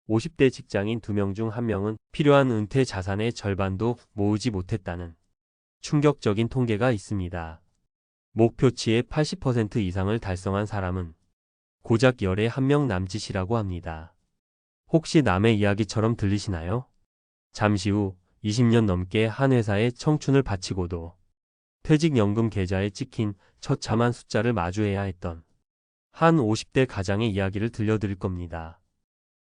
50대 직장인 2명 중 1명은 필요한 은퇴 자산의 절반도 모으지 못했다는 충격적인 통계가 있습니다. 목표치의 80% 이상을 달성한 사람은 고작 열에 1명 남짓이라고 합니다. 혹시 남의 이야기처럼 들리시나요? 잠시 후 20년 넘게 한 회사에 청춘을 바치고도 퇴직연금 계좌에 찍힌 처참한 숫자를 마주해야 했던 한 50대 가장의 이야기를 들려드릴 겁니다.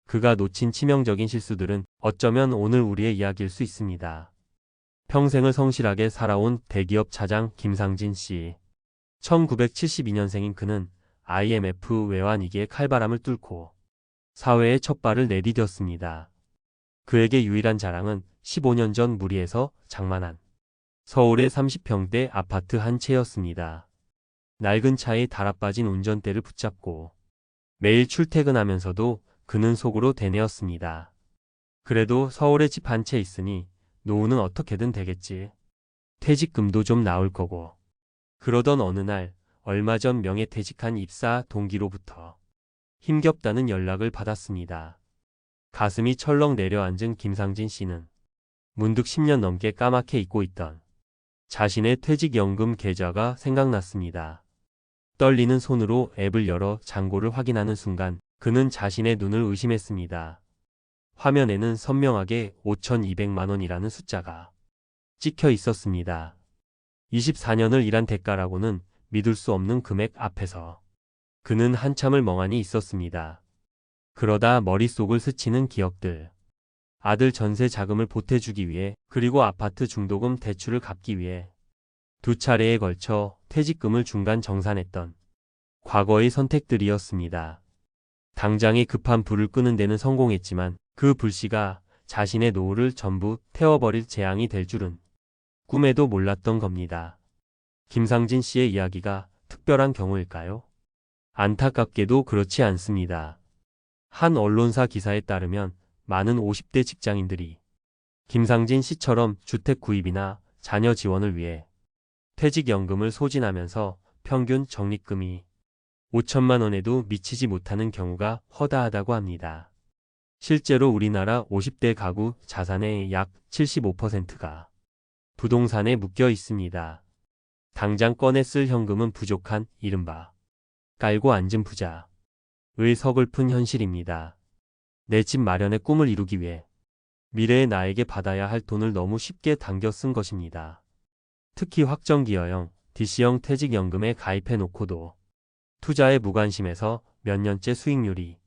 그가 놓친 치명적인 실수들은 어쩌면 오늘 우리의 이야기일 수 있습니다. 평생을 성실하게 살아온 대기업 차장 김상진 씨. 1972년생인 그는 IMF 외환위기의 칼바람을 뚫고 사회에 첫 발을 내디뎠습니다. 그에게 유일한 자랑은 15년 전 무리에서 장만한 서울의 30평대 아파트 한 채였습니다. 낡은 차에 달아빠진 운전대를 붙잡고 매일 출퇴근하면서도 그는 속으로 되뇌었습니다. 그래도 서울에 집 한 채 있으니 노후는 어떻게든 되겠지. 퇴직금도 좀 나올 거고. 그러던 어느 날 얼마 전 명예퇴직한 입사 동기로부터 힘겹다는 연락을 받았습니다. 가슴이 철렁 내려앉은 김상진 씨는 문득 10년 넘게 까맣게 잊고 있던 자신의 퇴직연금 계좌가 생각났습니다. 떨리는 손으로 앱을 열어 잔고를 확인하는 순간 그는 자신의 눈을 의심했습니다. 화면에는 선명하게 5,200만 원이라는 숫자가 찍혀 있었습니다. 24년을 일한 대가라고는 믿을 수 없는 금액 앞에서 그는 한참을 멍하니 있었습니다. 그러다 머릿속을 스치는 기억들. 아들 전세 자금을 보태주기 위해 그리고 아파트 중도금 대출을 갚기 위해 2차례에 걸쳐 퇴직금을 중간 정산했던 과거의 선택들이었습니다. 당장에 급한 불을 끄는 데는 성공했지만 그 불씨가 자신의 노후를 전부 태워버릴 재앙이 될 줄은 꿈에도 몰랐던 겁니다. 김상진 씨의 이야기가 특별한 경우일까요? 안타깝게도 그렇지 않습니다. 한 언론사 기사에 따르면 많은 50대 직장인들이 김상진 씨처럼 주택 구입이나 자녀 지원을 위해 퇴직연금을 소진하면서 평균 적립금이 5천만 원에도 미치지 못하는 경우가 허다하다고 합니다. 실제로 우리나라 50대 가구 자산의 약 75%가 부동산에 묶여 있습니다. 당장 꺼내 쓸 현금은 부족한 이른바 깔고 앉은 부자의 서글픈 현실입니다. 내 집 마련의 꿈을 이루기 위해 미래의 나에게 받아야 할 돈을 너무 쉽게 당겨 쓴 것입니다. 특히 확정기여형, DC형 퇴직연금에 가입해 놓고도 투자에 무관심해서 몇 년째 수익률이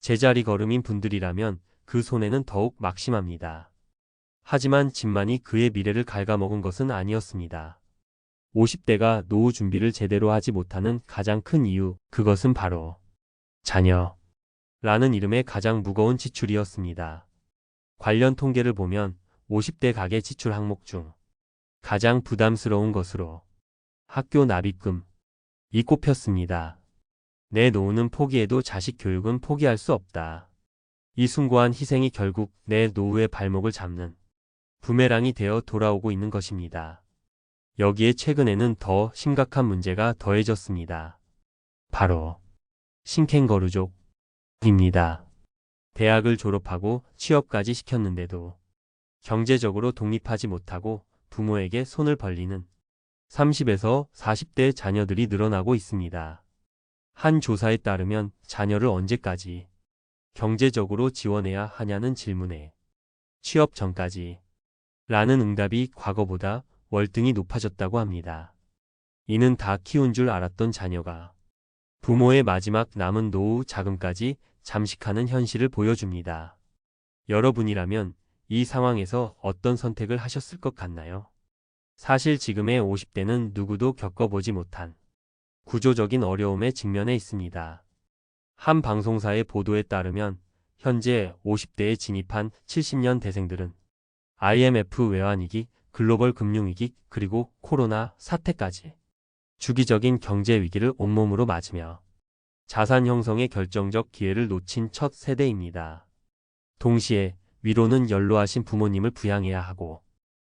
제자리 걸음인 분들이라면 그 손해는 더욱 막심합니다. 하지만 집만이 그의 미래를 갉아먹은 것은 아니었습니다. 50대가 노후 준비를 제대로 하지 못하는 가장 큰 이유, 그것은 바로 자녀라는 이름의 가장 무거운 지출이었습니다. 관련 통계를 보면 50대 가계 지출 항목 중 가장 부담스러운 것으로 학교 납입금이 꼽혔습니다. 내 노후는 포기해도 자식 교육은 포기할 수 없다. 이 숭고한 희생이 결국 내 노후의 발목을 잡는 부메랑이 되어 돌아오고 있는 것입니다. 여기에 최근에는 더 심각한 문제가 더해졌습니다. 바로 신캥거루족입니다. 대학을 졸업하고 취업까지 시켰는데도 경제적으로 독립하지 못하고 부모에게 손을 벌리는 30에서 40대 자녀들이 늘어나고 있습니다. 한 조사에 따르면 자녀를 언제까지 경제적으로 지원해야 하냐는 질문에 취업 전까지 라는 응답이 과거보다 월등히 높아졌다고 합니다. 이는 다 키운 줄 알았던 자녀가 부모의 마지막 남은 노후 자금까지 잠식하는 현실을 보여줍니다. 여러분이라면 이 상황에서 어떤 선택을 하셨을 것 같나요? 사실 지금의 50대는 누구도 겪어보지 못한 구조적인 어려움에 직면해 있습니다. 한 방송사의 보도에 따르면 현재 50대에 진입한 70년 대생들은 IMF 외환위기, 글로벌 금융위기, 그리고 코로나 사태까지 주기적인 경제 위기를 온몸으로 맞으며 자산 형성의 결정적 기회를 놓친 첫 세대입니다. 동시에 위로는 연로하신 부모님을 부양해야 하고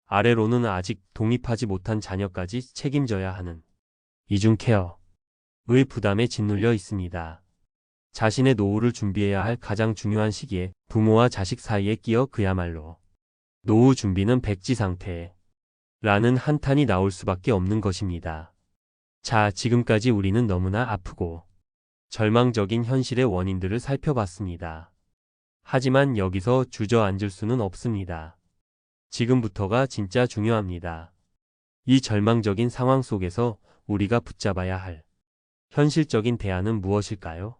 아래로는 아직 독립하지 못한 자녀까지 책임져야 하는 이중 케어의 부담에 짓눌려 있습니다. 자신의 노후를 준비해야 할 가장 중요한 시기에 부모와 자식 사이에 끼어 그야말로 노후 준비는 백지 상태 라는 한탄이 나올 수밖에 없는 것입니다. 자, 지금까지 우리는 너무나 아프고 절망적인 현실의 원인들을 살펴봤습니다. 하지만 여기서 주저앉을 수는 없습니다. 지금부터가 진짜 중요합니다. 이 절망적인 상황 속에서 우리가 붙잡아야 할 현실적인 대안은 무엇일까요?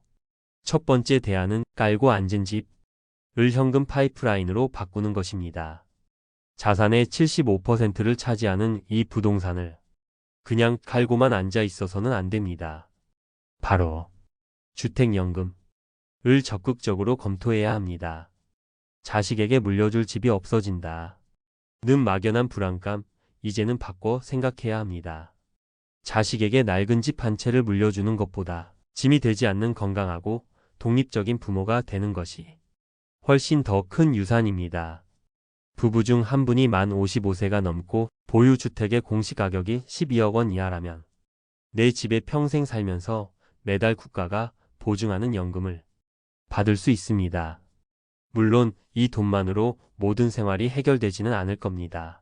첫 번째 대안은 깔고 앉은 집을 현금 파이프라인으로 바꾸는 것입니다. 자산의 75%를 차지하는 이 부동산을 그냥 깔고만 앉아 있어서는 안 됩니다. 바로 주택연금을 적극적으로 검토해야 합니다. 자식에게 물려줄 집이 없어진다 는 막연한 불안감, 이제는 바꿔 생각해야 합니다. 자식에게 낡은 집 한 채를 물려주는 것보다 짐이 되지 않는 건강하고 독립적인 부모가 되는 것이 훨씬 더 큰 유산입니다. 부부 중 한 분이 만 55세가 넘고 보유주택의 공시가격이 12억 원 이하라면 내 집에 평생 살면서 매달 국가가 보증하는 연금을 받을 수 있습니다. 물론 이 돈만으로 모든 생활이 해결되지는 않을 겁니다.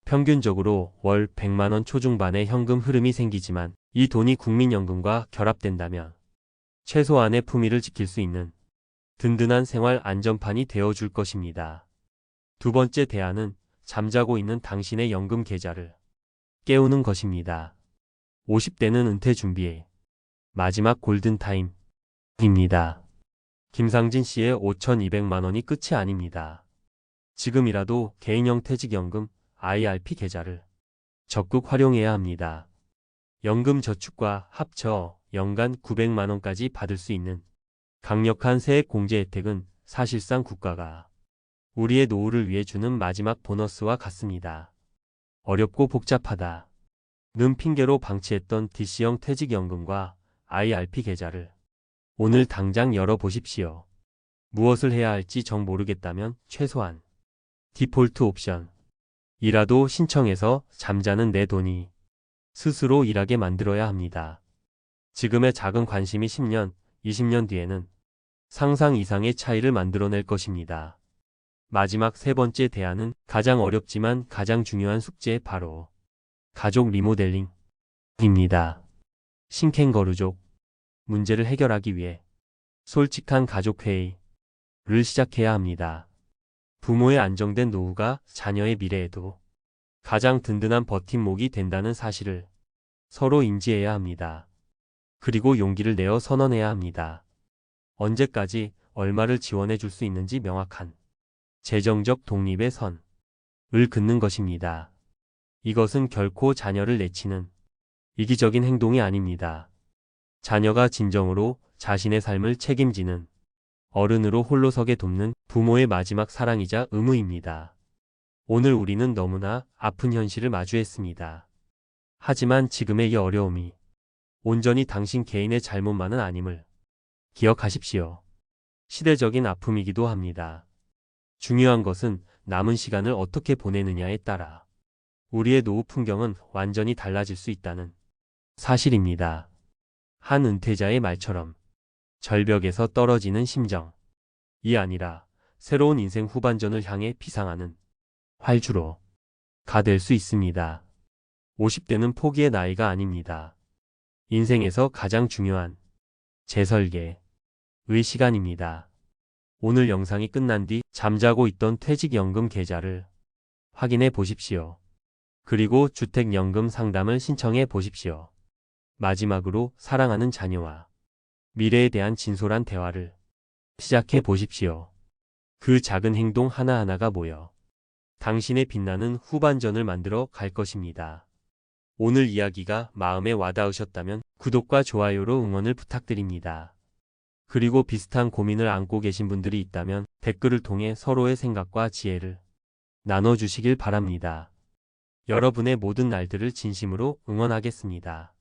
평균적으로 월 100만 원 초중반의 현금 흐름이 생기지만 이 돈이 국민연금과 결합된다면 최소한의 품위를 지킬 수 있는 든든한 생활 안전판이 되어줄 것입니다. 두 번째 대안은 잠자고 있는 당신의 연금 계좌를 깨우는 것입니다. 50대는 은퇴 준비의 마지막 골든타임입니다. 김상진 씨의 5,200만 원이 끝이 아닙니다. 지금이라도 개인형 퇴직연금 IRP 계좌를 적극 활용해야 합니다. 연금저축과 합쳐 연간 900만 원까지 받을 수 있는 강력한 세액 공제 혜택은 사실상 국가가 우리의 노후를 위해 주는 마지막 보너스와 같습니다. 어렵고 복잡하다 는 핑계로 방치했던 DC형 퇴직연금과 IRP 계좌를 오늘 당장 열어보십시오. 무엇을 해야 할지 정 모르겠다면 최소한 디폴트 옵션 이라도 신청해서 잠자는 내 돈이 스스로 일하게 만들어야 합니다. 지금의 작은 관심이 10년, 20년 뒤에는 상상 이상의 차이를 만들어낼 것입니다. 마지막 세 번째 대안은 가장 어렵지만 가장 중요한 숙제 바로 가족 리모델링입니다. 신캥거루족 문제를 해결하기 위해 솔직한 가족회의를 시작해야 합니다. 부모의 안정된 노후가 자녀의 미래에도 가장 든든한 버팀목이 된다는 사실을 서로 인지해야 합니다. 그리고 용기를 내어 선언해야 합니다. 언제까지 얼마를 지원해 줄 수 있는지 명확한 재정적 독립의 선을 긋는 것입니다. 이것은 결코 자녀를 내치는 이기적인 행동이 아닙니다. 자녀가 진정으로 자신의 삶을 책임지는 어른으로 홀로서게 돕는 부모의 마지막 사랑이자 의무입니다. 오늘 우리는 너무나 아픈 현실을 마주했습니다. 하지만 지금의 이 어려움이 온전히 당신 개인의 잘못만은 아님을 기억하십시오. 시대적인 아픔이기도 합니다. 중요한 것은 남은 시간을 어떻게 보내느냐에 따라 우리의 노후 풍경은 완전히 달라질 수 있다는 사실입니다. 한 은퇴자의 말처럼 절벽에서 떨어지는 심정이 아니라 새로운 인생 후반전을 향해 비상하는 활주로가 될 수 있습니다. 50대는 포기의 나이가 아닙니다. 인생에서 가장 중요한 재설계의 시간입니다. 오늘 영상이 끝난 뒤 잠자고 있던 퇴직연금 계좌를 확인해 보십시오. 그리고 주택연금 상담을 신청해 보십시오. 마지막으로 사랑하는 자녀와 미래에 대한 진솔한 대화를 시작해 보십시오. 그 작은 행동 하나하나가 모여 당신의 빛나는 후반전을 만들어 갈 것입니다. 오늘 이야기가 마음에 와닿으셨다면 구독과 좋아요로 응원을 부탁드립니다. 그리고 비슷한 고민을 안고 계신 분들이 있다면 댓글을 통해 서로의 생각과 지혜를 나눠주시길 바랍니다. 여러분의 모든 날들을 진심으로 응원하겠습니다.